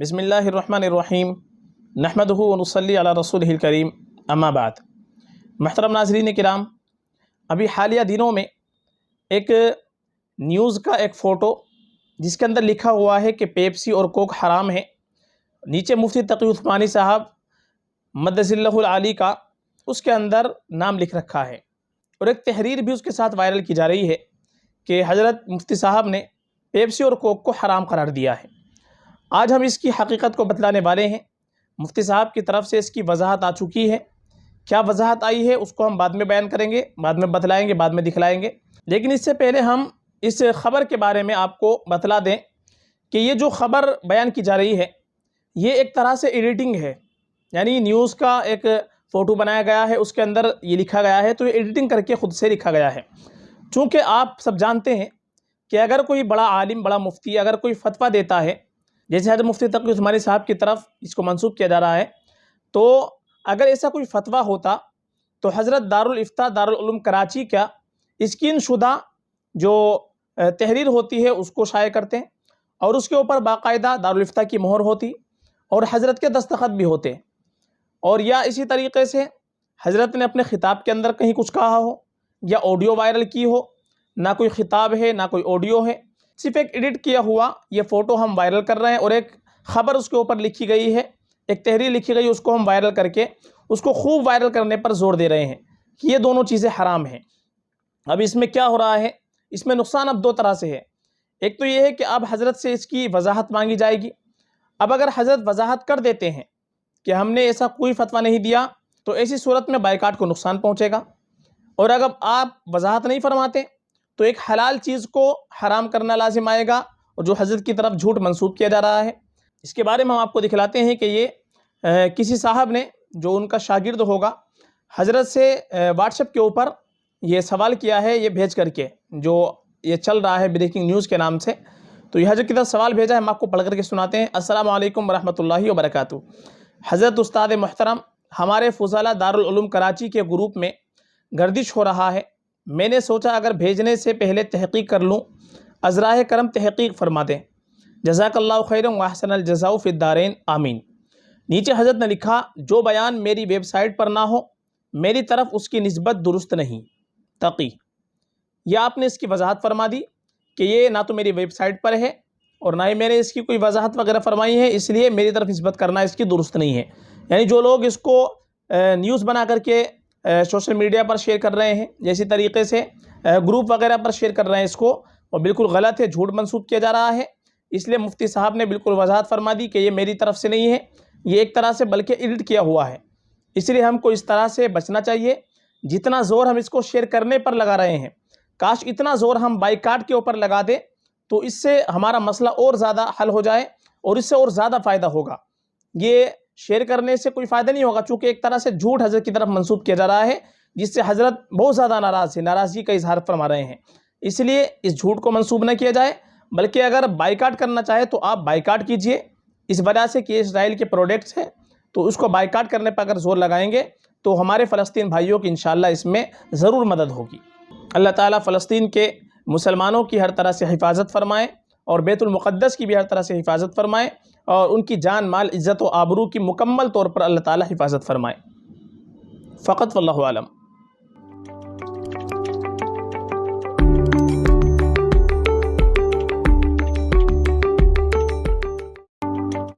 بسم اللہ الرحمن الرحیم نحمدہ ونصلی علی رسولہ الکریم اما بعد۔ محترم ناظرین کرام، ابھی حالیہ دنوں میں ایک نیوز کا ایک فوٹو جس کے اندر لکھا ہوا ہے کہ پیپسی اور کوک حرام ہے، نیچے مفتی تقی عثمانی صاحب مدث اللہ العالی کا اس کے اندر نام لکھ رکھا ہے، اور ایک تحریر بھی اس کے ساتھ وائرل کی جا رہی ہے کہ حضرت مفتی صاحب نے پیپسی اور کوک کو حرام قرار دیا ہے۔ آج ہم اس کی حقیقت کو بتلانے والے ہیں۔ مفتی صاحب کی طرف سے اس کی وضاحت آ چکی ہے، کیا وضاحت آئی ہے اس کو ہم بعد میں بیان کریں گے، بعد میں بتلائیں گے، بعد میں دکھلائیں گے، لیکن اس سے پہلے ہم اس خبر کے بارے میں آپ کو بتلا دیں کہ یہ جو خبر بیان کی جا رہی ہے یہ ایک طرح سے ایڈیٹنگ ہے، یعنی نیوز کا ایک فوٹو بنایا گیا ہے، اس کے اندر یہ لکھا گیا ہے، تو یہ ایڈیٹنگ کر کے خود سے لکھا گیا ہے۔ چونکہ آپ سب جانتے ہیں کہ اگر کوئی بڑا عالم، بڑا مفتی اگر کوئی فتویٰ دیتا ہے، جیسے حضرت مفتی تقی عثمانی صاحب کی طرف اس کو منسوب کیا جا رہا ہے، تو اگر ایسا کوئی فتویٰ ہوتا تو حضرت دارالافتاء دارالعلوم کراچی کا اسکرین شدہ جو تحریر ہوتی ہے اس کو شائع کرتے ہیں، اور اس کے اوپر باقاعدہ دارالافتاء کی مہر ہوتی اور حضرت کے دستخط بھی ہوتے، اور یا اسی طریقے سے حضرت نے اپنے خطاب کے اندر کہیں کچھ کہا ہو یا آڈیو وائرل کی ہو، نہ کوئی خطاب ہے نہ کوئی آڈیو ہے، صرف ایک ایڈٹ کیا ہوا یہ فوٹو ہم وائرل کر رہے ہیں، اور ایک خبر اس کے اوپر لکھی گئی ہے، ایک تحریر لکھی گئی، اس کو ہم وائرل کر کے اس کو خوب وائرل کرنے پر زور دے رہے ہیں کہ یہ دونوں چیزیں حرام ہیں۔ اب اس میں کیا ہو رہا ہے، اس میں نقصان اب دو طرح سے ہے۔ ایک تو یہ ہے کہ اب حضرت سے اس کی وضاحت مانگی جائے گی۔ اب اگر حضرت وضاحت کر دیتے ہیں کہ ہم نے ایسا کوئی فتویٰ نہیں دیا، تو ایسی صورت میں بائیکاٹ کو نقصان پہنچے گا، اور اگر آپ وضاحت نہیں فرماتے تو ایک حلال چیز کو حرام کرنا لازم آئے گا، اور جو حضرت کی طرف جھوٹ منسوب کیا جا رہا ہے۔ اس کے بارے میں ہم آپ کو دکھلاتے ہیں کہ یہ کسی صاحب نے جو ان کا شاگرد ہوگا حضرت سے واٹس ایپ کے اوپر یہ سوال کیا ہے، یہ بھیج کر کے جو یہ چل رہا ہے بریکنگ نیوز کے نام سے، تو یہ حضرت کی طرف سوال بھیجا ہے، ہم آپ کو پڑھ کر کے سناتے ہیں۔ السلام علیکم ورحمۃ اللہ وبرکاتہ۔ حضرت استاد محترم، ہمارے فضلاء دارالعلوم کراچی کے گروپ میں گردش ہو رہا ہے، میں نے سوچا اگر بھیجنے سے پہلے تحقیق کر لوں، ازراہ کرم تحقیق فرما دیں۔ جزاک اللہ خیرا واحسن الجزاء فی الدارین آمین۔ نیچے حضرت نے لکھا، جو بیان میری ویب سائٹ پر نہ ہو میری طرف اس کی نسبت درست نہیں۔ تقی، یہ آپ نے اس کی وضاحت فرما دی کہ یہ نہ تو میری ویب سائٹ پر ہے اور نہ ہی میں نے اس کی کوئی وضاحت وغیرہ فرمائی ہے، اس لیے میری طرف نسبت کرنا اس کی درست نہیں ہے۔ یعنی جو لوگ اس کو نیوز بنا کر کے سوشل میڈیا پر شیئر کر رہے ہیں، جیسی طریقے سے گروپ وغیرہ پر شیئر کر رہے ہیں اس کو، اور بالکل غلط ہے، جھوٹ منسوب کیا جا رہا ہے، اس لیے مفتی صاحب نے بالکل وضاحت فرما دی کہ یہ میری طرف سے نہیں ہے، یہ ایک طرح سے بلکہ ایڈٹ کیا ہوا ہے۔ اس لیے ہم کو اس طرح سے بچنا چاہیے۔ جتنا زور ہم اس کو شیئر کرنے پر لگا رہے ہیں، کاش اتنا زور ہم بائیکاٹ کے اوپر لگا دیں تو اس سے ہمارا مسئلہ اور زیادہ حل ہو جائے اور اس سے اور زیادہ فائدہ ہوگا۔ یہ شیئر کرنے سے کوئی فائدہ نہیں ہوگا، چونکہ ایک طرح سے جھوٹ حضرت کی طرف منسوب کیا جا رہا ہے، جس سے حضرت بہت زیادہ ناراض ہے، ناراضگی کا اظہار فرما رہے ہیں۔ اس لیے اس جھوٹ کو منسوب نہ کیا جائے، بلکہ اگر بائیکاٹ کرنا چاہے تو آپ بائیکاٹ کیجئے۔ اس وجہ سے کہ اسرائیل کے پروڈکٹس ہیں، تو اس کو بائیکاٹ کرنے پر اگر زور لگائیں گے تو ہمارے فلسطین بھائیوں کی انشاءاللہ اس میں ضرور مدد ہوگی۔ اللہ تعالیٰ فلسطین کے مسلمانوں کی ہر طرح سے حفاظت فرمائے، اور بیت المقدس کی بھی ہر طرح سے حفاظت فرمائے، اور ان کی جان مال عزت و آبرو کی مکمل طور پر اللہ تعالیٰ حفاظت فرمائے۔ فقط واللہ عالم۔